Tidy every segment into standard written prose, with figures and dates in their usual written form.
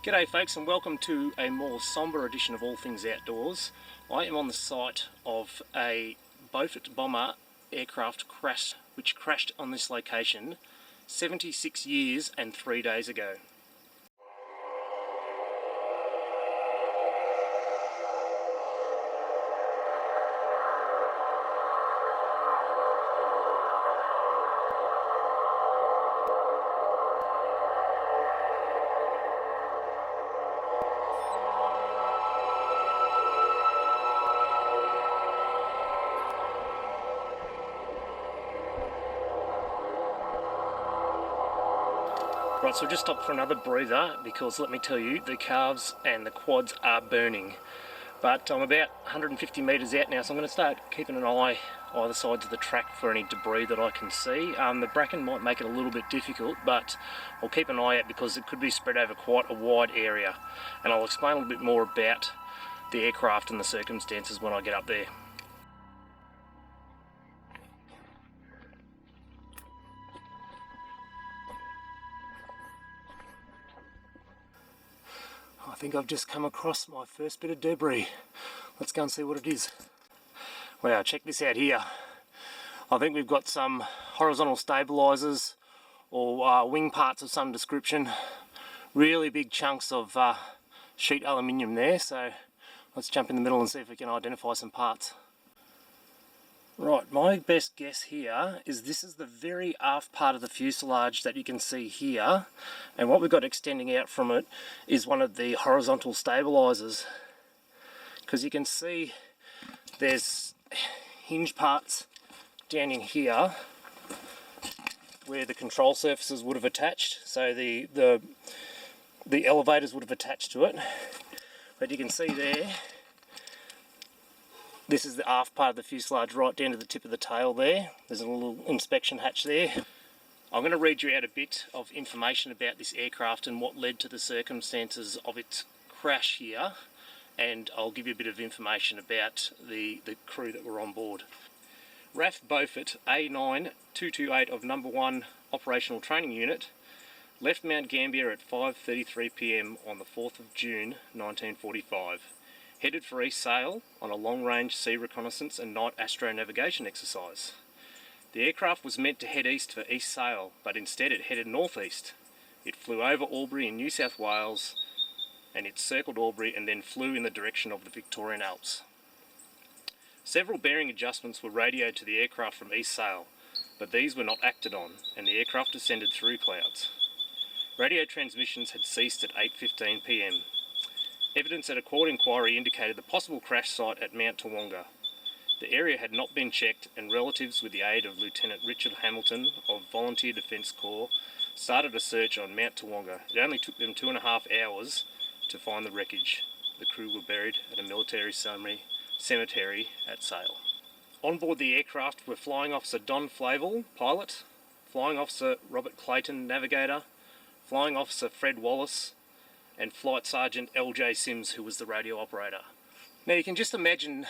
G'day folks, and welcome to a more sombre edition of All Things Outdoors. I am on the site of a Beaufort bomber aircraft crash which crashed on this location 76 years and 3 days ago. Right, so we just stopped for another breather because let me tell you, the calves and the quads are burning. But I'm about 150 metres out now, so I'm going to start keeping an eye either sides of the track for any debris that I can see. The bracken might make it a little bit difficult, but I'll keep an eye out because it could be spread over quite a wide area. And I'll explain a little bit more about the aircraft and the circumstances when I get up there. I think I've just come across my first bit of debris. Let's go and see what it is. Wow, check this out here. I think we've got some horizontal stabilisers or wing parts of some description. Really big chunks of sheet aluminium there, so let's jump in the middle and see if we can identify some parts. Right, my best guess here is this is the very aft part of the fuselage that you can see here, and what we've got extending out from it is one of the horizontal stabilisers, because you can see there's hinge parts down in here where the control surfaces would have attached, so the elevators would have attached to it, but you can see there, this is the aft part of the fuselage right down to the tip of the tail there. There's a little inspection hatch there. I'm going to read you out a bit of information about this aircraft and what led to the circumstances of its crash here, and I'll give you a bit of information about the crew that were on board. RAF Beaufort A9-228 of No. 1 Operational Training Unit left Mount Gambier at 5:33 p.m. on the 4th of June 1945. Headed for East Sale on a long-range sea reconnaissance and night astronavigation exercise. The aircraft was meant to head east for East Sale, but instead it headed northeast. It flew over Albury in New South Wales, and it circled Albury and then flew in the direction of the Victorian Alps. Several bearing adjustments were radioed to the aircraft from East Sale, but these were not acted on, and the aircraft descended through clouds. Radio transmissions had ceased at 8:15 p.m. Evidence at a court inquiry indicated the possible crash site at Mount Tawonga. The area had not been checked, and relatives, with the aid of Lieutenant Richard Hamilton of Volunteer Defence Corps, started a search on Mount Tawonga. It only took them 2.5 hours to find the wreckage. The crew were buried at a military cemetery at Sale. On board the aircraft were Flying Officer Don Flavel, pilot, Flying Officer Robert Clayton, navigator, Flying Officer Fred Wallace, and Flight Sergeant L.J. Sims, who was the radio operator. Now you can just imagine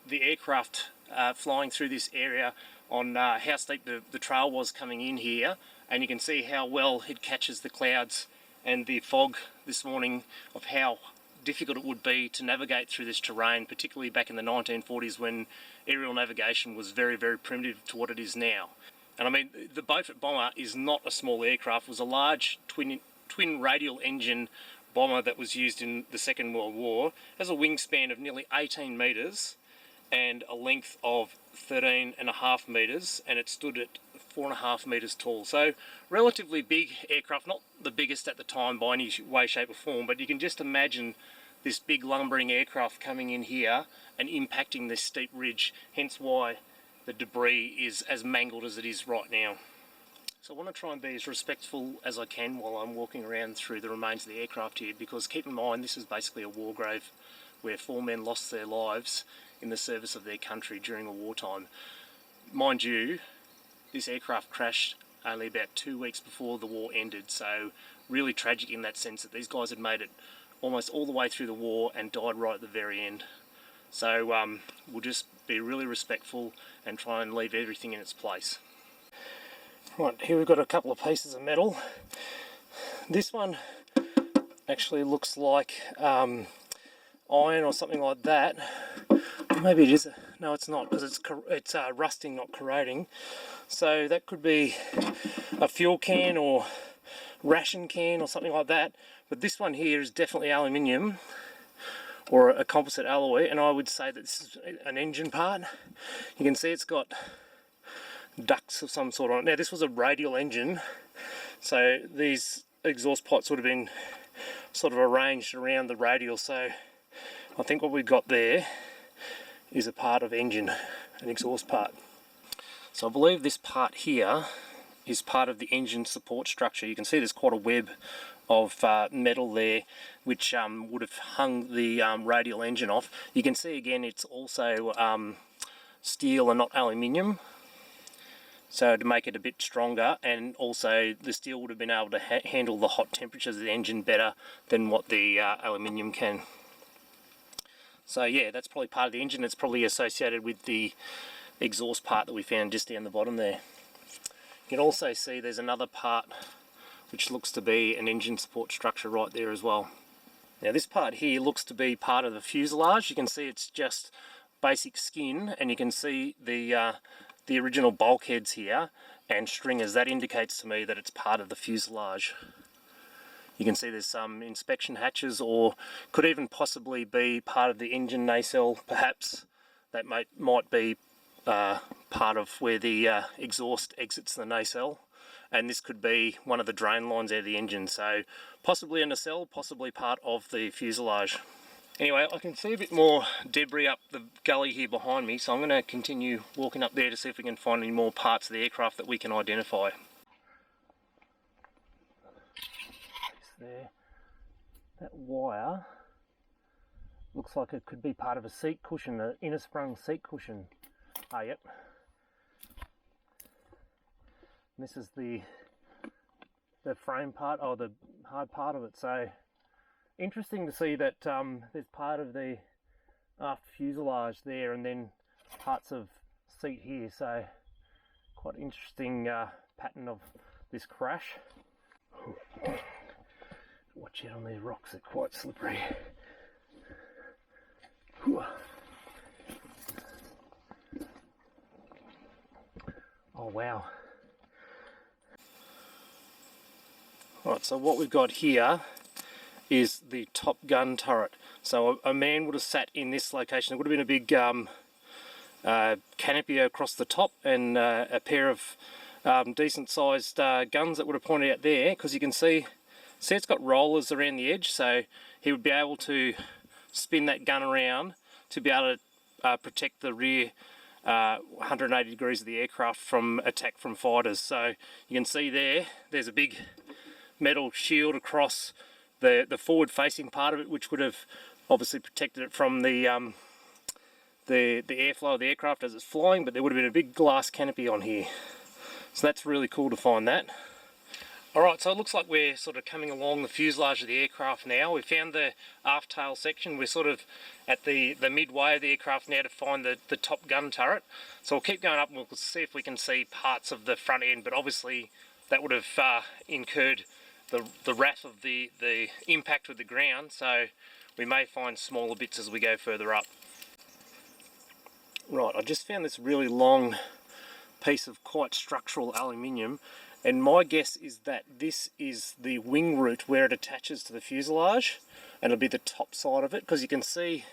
the aircraft flying through this area on how steep the trail was coming in here, and you can see how well it catches the clouds and the fog this morning, of how difficult it would be to navigate through this terrain, particularly back in the 1940s when aerial navigation was very, very primitive to what it is now. And I mean, the Beaufort bomber is not a small aircraft. It was a large twin radial engine bomber that was used in the Second World War. It has a wingspan of nearly 18 metres and a length of 13.5 metres, and it stood at 4.5 metres tall. So relatively big aircraft, not the biggest at the time by any way, shape or form, but you can just imagine this big lumbering aircraft coming in here and impacting this steep ridge, hence why the debris is as mangled as it is right now. So I want to try and be as respectful as I can while I'm walking around through the remains of the aircraft here, because keep in mind this is basically a war grave where 4 men lost their lives in the service of their country during a wartime. Mind you, this aircraft crashed only about 2 weeks before the war ended, so really tragic in that sense that these guys had made it almost all the way through the war and died right at the very end. So we'll just be really respectful and try and leave everything in its place. Right, here we've got a couple of pieces of metal. This one actually looks like iron or something like that. Maybe it is. No, it's not, because it's rusting, not corroding. So that could be a fuel can or ration can or something like that. But this one here is definitely aluminium or a composite alloy, and I would say that this is an engine part. You can see it's got ducts of some sort on it. Now this was a radial engine, so these exhaust pipes would have been sort of arranged around the radial, so I think what we've got there is a part of engine, an exhaust part. So I believe this part here is part of the engine support structure. You can see there's quite a web of metal there which would have hung the radial engine off. You can see again it's also steel and not aluminium, so to make it a bit stronger, and also the steel would have been able to handle the hot temperatures of the engine better than what the aluminium can. So yeah, that's probably part of the engine. It's probably associated with the exhaust part that we found just down the bottom there. You can also see there's another part which looks to be an engine support structure right there as well. Now this part here looks to be part of the fuselage. You can see it's just basic skin, and you can see the original bulkheads here and stringers. That indicates to me that it's part of the fuselage. You can see there's some inspection hatches, or could even possibly be part of the engine nacelle perhaps. That might be part of where the exhaust exits the nacelle, and this could be one of the drain lines out of the engine, so possibly a nacelle, possibly part of the fuselage. Anyway, I can see a bit more debris up the gully here behind me, so I'm going to continue walking up there to see if we can find any more parts of the aircraft that we can identify. There, that wire looks like it could be part of a seat cushion, an inner sprung seat cushion. Ah, yep. And this is the frame part, or the hard part of it. So interesting to see that there's part of the aft fuselage there, and then parts of seat here. So quite interesting pattern of this crash. Watch out on these rocks, they're quite slippery. Oh wow. Right, so what we've got here is the top gun turret. So a man would have sat in this location. There would have been a big canopy across the top, and a pair of decent sized guns that would have pointed out there, because you can see it's got rollers around the edge, so he would be able to spin that gun around to be able to protect the rear 180 degrees of the aircraft from attack from fighters. So you can see there's a big metal shield across the forward facing part of it, which would have obviously protected it from the airflow of the aircraft as it's flying, but there would have been a big glass canopy on here. So that's really cool to find that. Alright, so it looks like we're sort of coming along the fuselage of the aircraft now. We found the aft tail section. We're sort of at the midway of the aircraft now to find the top gun turret. So we'll keep going up and we'll see if we can see parts of the front end, but obviously that would have incurred the wrath of the impact with the ground, so we may find smaller bits as we go further up. Right, I just found this really long piece of quite structural aluminium, and my guess is that this is the wing root where it attaches to the fuselage, and it'll be the top side of it, because you can see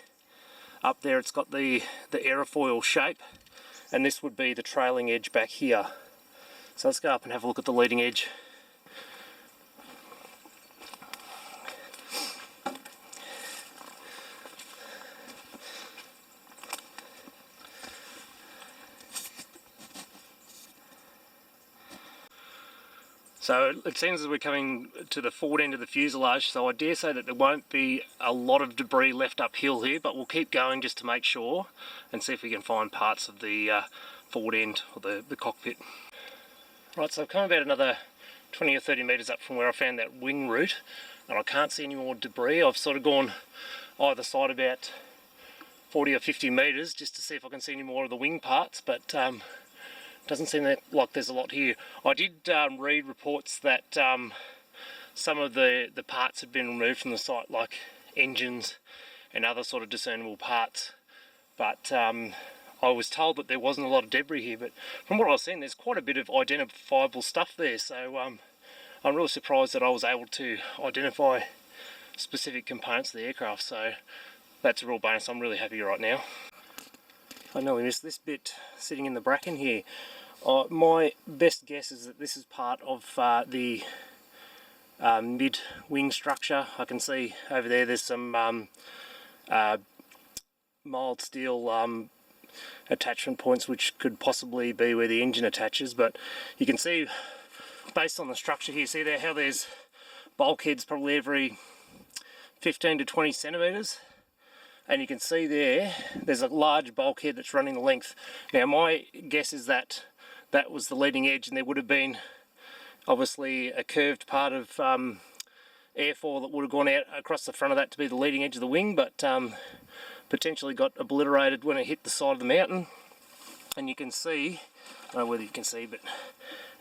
up there it's got the aerofoil shape, and this would be the trailing edge back here. So let's go up and have a look at the leading edge. So it seems as we're coming to the forward end of the fuselage, so I dare say that there won't be a lot of debris left uphill here, but we'll keep going just to make sure and see if we can find parts of the forward end or the cockpit. Right, so I've come about another 20 or 30 metres up from where I found that wing root, and I can't see any more debris. I've sort of gone either side about 40 or 50 metres just to see if I can see any more of the wing parts, but doesn't seem like there's a lot here. I did read reports that some of the parts had been removed from the site, like engines and other sort of discernible parts, but I was told that there wasn't a lot of debris here, but from what I was seeing, there's quite a bit of identifiable stuff there, so I'm really surprised that I was able to identify specific components of the aircraft, so that's a real bonus. I'm really happy right now. I nearly missed this bit sitting in the bracken here. My best guess is that this is part of the mid-wing structure. I can see over there's some mild steel attachment points which could possibly be where the engine attaches, but you can see based on the structure here, see there how there's bulkheads probably every 15 to 20 centimetres, and you can see there's a large bulkhead that's running the length. Now my guess is that that was the leading edge, and there would have been obviously a curved part of airfoil that would have gone out across the front of that to be the leading edge of the wing, but potentially got obliterated when it hit the side of the mountain. And you can see, I don't know whether you can see, but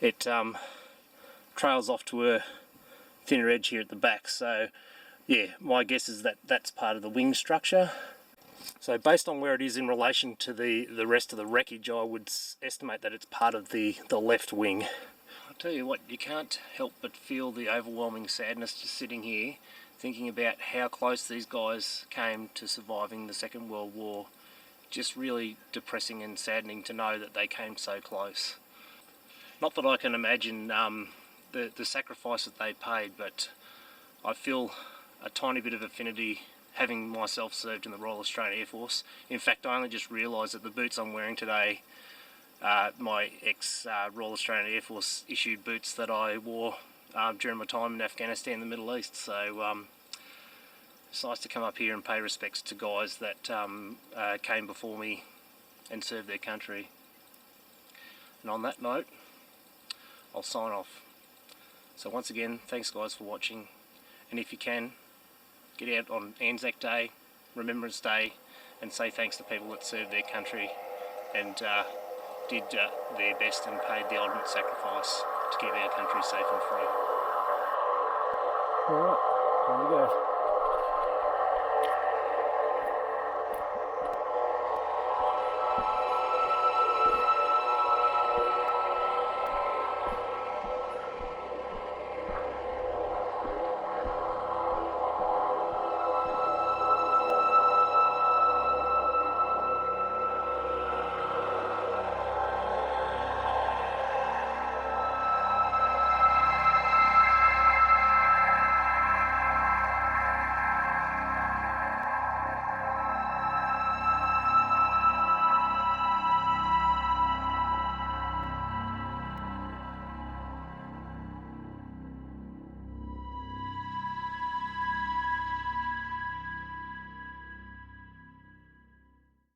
it trails off to a thinner edge here at the back. So yeah, my guess is that that's part of the wing structure. So based on where it is in relation to the rest of the wreckage, I would estimate that it's part of the left wing. I'll tell you what, you can't help but feel the overwhelming sadness just sitting here thinking about how close these guys came to surviving the Second World War. Just really depressing and saddening to know that they came so close. Not that I can imagine the sacrifice that they paid, but I feel a tiny bit of affinity having myself served in the Royal Australian Air Force. In fact, I only just realised that the boots I'm wearing today, my ex-Royal Australian Air Force issued boots that I wore during my time in Afghanistan and the Middle East. So it's nice to come up here and pay respects to guys that came before me and served their country. And on that note, I'll sign off. So once again, thanks guys for watching, and if you can, get out on Anzac Day, Remembrance Day, and say thanks to people that served their country and did their best and paid the ultimate sacrifice to keep our country safe and free. Alright, time to go.